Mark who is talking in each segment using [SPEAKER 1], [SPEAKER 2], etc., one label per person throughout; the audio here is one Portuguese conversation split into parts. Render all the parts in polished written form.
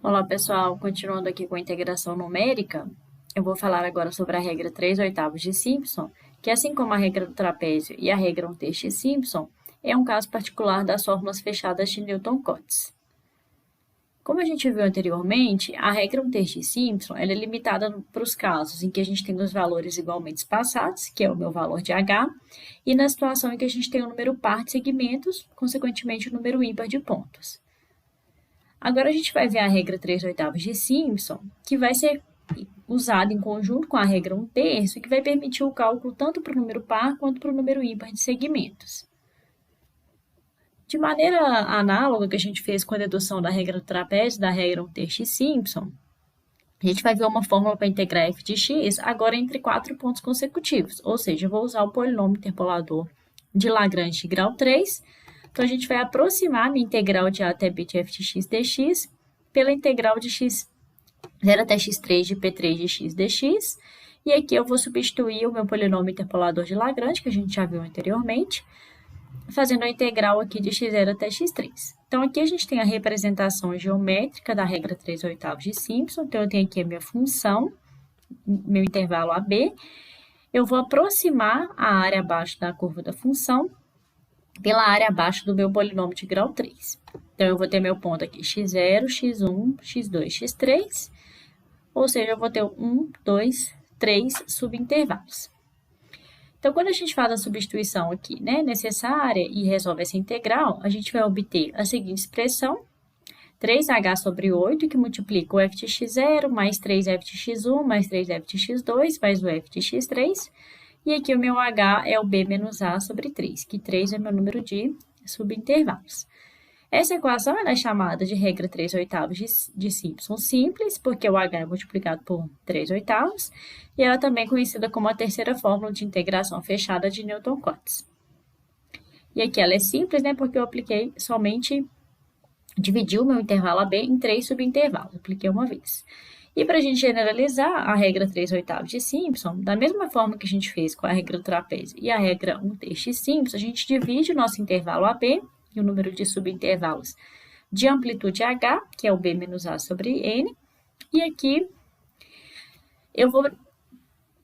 [SPEAKER 1] Olá, pessoal. Continuando aqui com a integração numérica, eu vou falar agora sobre a regra 3/8 de Simpson, que assim como a regra do trapézio e a regra 1/3 de Simpson, é um caso particular das fórmulas fechadas de Newton-Cotes. Como a gente viu anteriormente, a regra 1/3 de Simpson ela é limitada para os casos em que a gente tem os valores igualmente espaçados, que é o meu valor de H, e na situação em que a gente tem um número par de segmentos, consequentemente um número ímpar de pontos. Agora a gente vai ver a regra 3/8 de Simpson, que vai ser usada em conjunto com a regra 1/3, que vai permitir o cálculo tanto para o número par quanto para o número ímpar de segmentos. De maneira análoga que a gente fez com a dedução da regra do trapézio da regra 1/3 de Simpson, a gente vai ver uma fórmula para integrar f de x agora entre 4 pontos consecutivos, ou seja, eu vou usar o polinômio interpolador de Lagrange de grau 3. Então, a gente vai aproximar a minha integral de a até b de f de x dx pela integral de x 0 até x3 de p3 de x dx. E aqui eu vou substituir o meu polinômio interpolador de Lagrange, que a gente já viu anteriormente, fazendo a integral aqui de x0 até x3. Então, aqui a gente tem a representação geométrica da regra 3/8 de Simpson. Então, eu tenho aqui a minha função, meu intervalo AB. Eu vou aproximar a área abaixo da curva da função pela área abaixo do meu polinômio de grau 3. Então, eu vou ter meu ponto aqui x0, x1, x2, x3, ou seja, eu vou ter 1, 2, 3 subintervalos. Então, quando a gente faz a substituição aqui, necessária e resolve essa integral, a gente vai obter a seguinte expressão, 3h sobre 8, que multiplica o f de x0 mais 3f de x1 mais 3f de x2 mais o f de x3. E aqui o meu h é o b menos a sobre 3, que 3 é meu número de subintervalos. Essa equação é chamada de regra 3/8 de Simpson simples, porque o h é multiplicado por 3/8, e ela também é conhecida como a terceira fórmula de integração fechada de Newton-Cotes. E aqui ela é simples, porque eu apliquei somente, dividi o meu intervalo AB em 3 subintervalos, apliquei uma vez. E para a gente generalizar a regra 3/8 de Simpson, da mesma forma que a gente fez com a regra do trapézio e a regra 1/3 de Simpson, a gente divide o nosso intervalo AB e o número de subintervalos de amplitude H, que é o B menos A sobre N, e aqui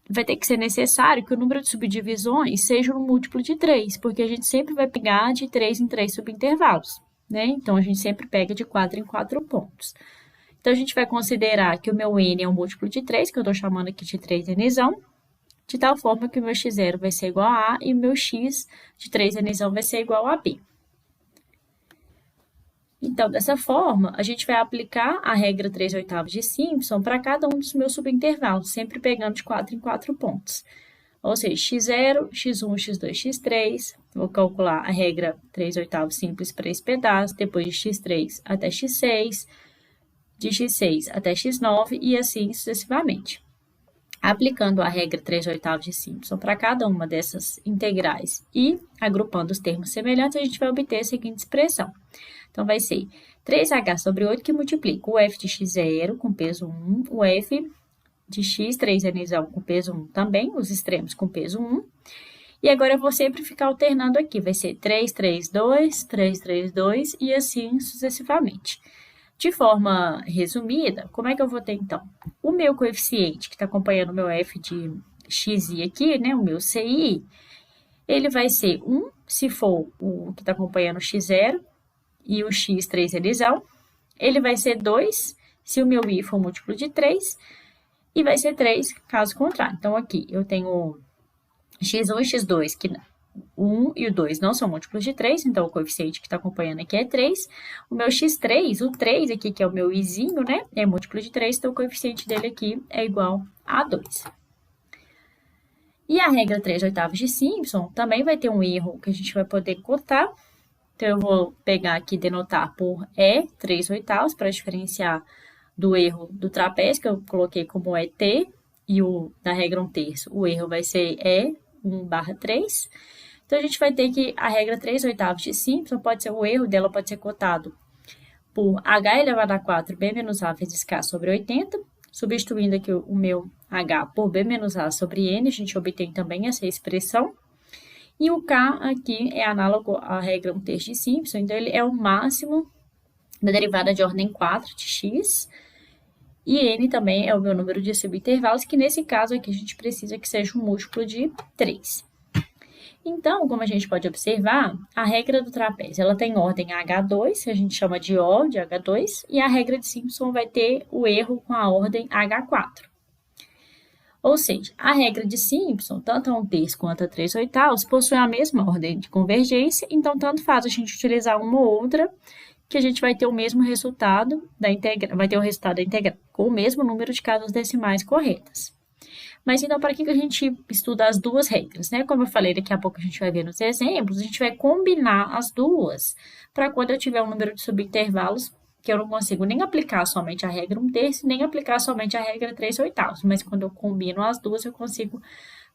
[SPEAKER 1] vai ter que ser necessário que o número de subdivisões seja um múltiplo de 3, porque a gente sempre vai pegar de 3 em 3 subintervalos, Então, a gente sempre pega de 4 em 4 pontos. Então, a gente vai considerar que o meu n é um múltiplo de 3, que eu estou chamando aqui de 3nzão, de tal forma que o meu x0 vai ser igual a A e o meu x de 3nzão vai ser igual a B. Então, dessa forma, a gente vai aplicar a regra 3/8 de Simpson para cada um dos meus subintervalos, sempre pegando de 4 em 4 pontos. Ou seja, x0, x1, x2, x3. Vou calcular a regra 3/8 simples para esse pedaço, depois de x3 até x6, de x6 até x9 e assim sucessivamente. Aplicando a regra 3/8 de Simpson para cada uma dessas integrais e agrupando os termos semelhantes, a gente vai obter a seguinte expressão. Então, vai ser 3h sobre 8 que multiplica o f de x0 com peso 1, o f de x, 3nzão com peso 1 também, os extremos com peso 1. E agora eu vou sempre ficar alternando aqui, vai ser 3, 3, 2, 3, 3, 2 e assim sucessivamente. De forma resumida, como é que eu vou ter, então? O meu coeficiente, que está acompanhando o meu f de xi aqui, o meu ci, ele vai ser 1, se for o que está acompanhando o x0, e o x 3nzão. Ele vai ser 2, se o meu i for múltiplo de 3, e vai ser 3, caso contrário. Então, aqui eu tenho x1 e x2, que o 1 e o 2 não são múltiplos de 3, então o coeficiente que está acompanhando aqui é 3. O meu x3, o 3 aqui, que é o meu izinho, é múltiplo de 3, então o coeficiente dele aqui é igual a 2. E a regra 3/8 de Simpson também vai ter um erro que a gente vai poder cotar. Então, eu vou pegar aqui e denotar por E, 3/8, para diferenciar do erro do trapézio, que eu coloquei como ET, e o da regra 1/3, o erro vai ser E, 1/3. Então, a gente vai ter que a regra 3/8 de Simpson, o erro dela pode ser cotado por H elevado a 4, B menos A vezes K sobre 80, substituindo aqui o meu H por B menos A sobre N, a gente obtém também essa expressão. E o K aqui é análogo à regra 1/3 de Simpson, então ele é o máximo da derivada de ordem 4 de x, e n também é o meu número de subintervalos, que nesse caso aqui a gente precisa que seja um múltiplo de 3. Então, como a gente pode observar, a regra do trapézio ela tem ordem H2, que a gente chama de O de H2, e a regra de Simpson vai ter o erro com a ordem H4. Ou seja, a regra de Simpson, tanto a 1/3 quanto a 3/8, possui a mesma ordem de convergência, então tanto faz a gente utilizar uma ou outra, que a gente vai ter o mesmo resultado vai ter o resultado da integral, com o mesmo número de casas decimais corretas. Mas então, para que a gente estuda as duas regras, né? Como eu falei, daqui a pouco a gente vai ver nos exemplos, a gente vai combinar as duas, para quando eu tiver um número de subintervalos, que eu não consigo nem aplicar somente a regra 1/3, nem aplicar somente a regra 3/8, mas quando eu combino as duas, eu consigo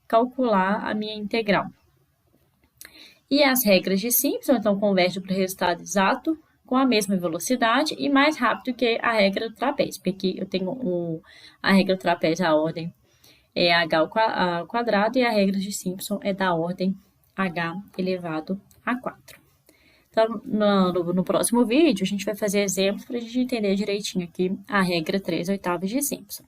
[SPEAKER 1] calcular a minha integral. E as regras de Simpson, então, convergem para o resultado exato, com a mesma velocidade e mais rápido que a regra do trapézio, porque aqui eu tenho a regra do trapézio, a ordem é h ao quadrado, e a regra de Simpson é da ordem h elevado a 4. Então, no próximo vídeo, a gente vai fazer exemplos para a gente entender direitinho aqui a regra 3/8 de Simpson.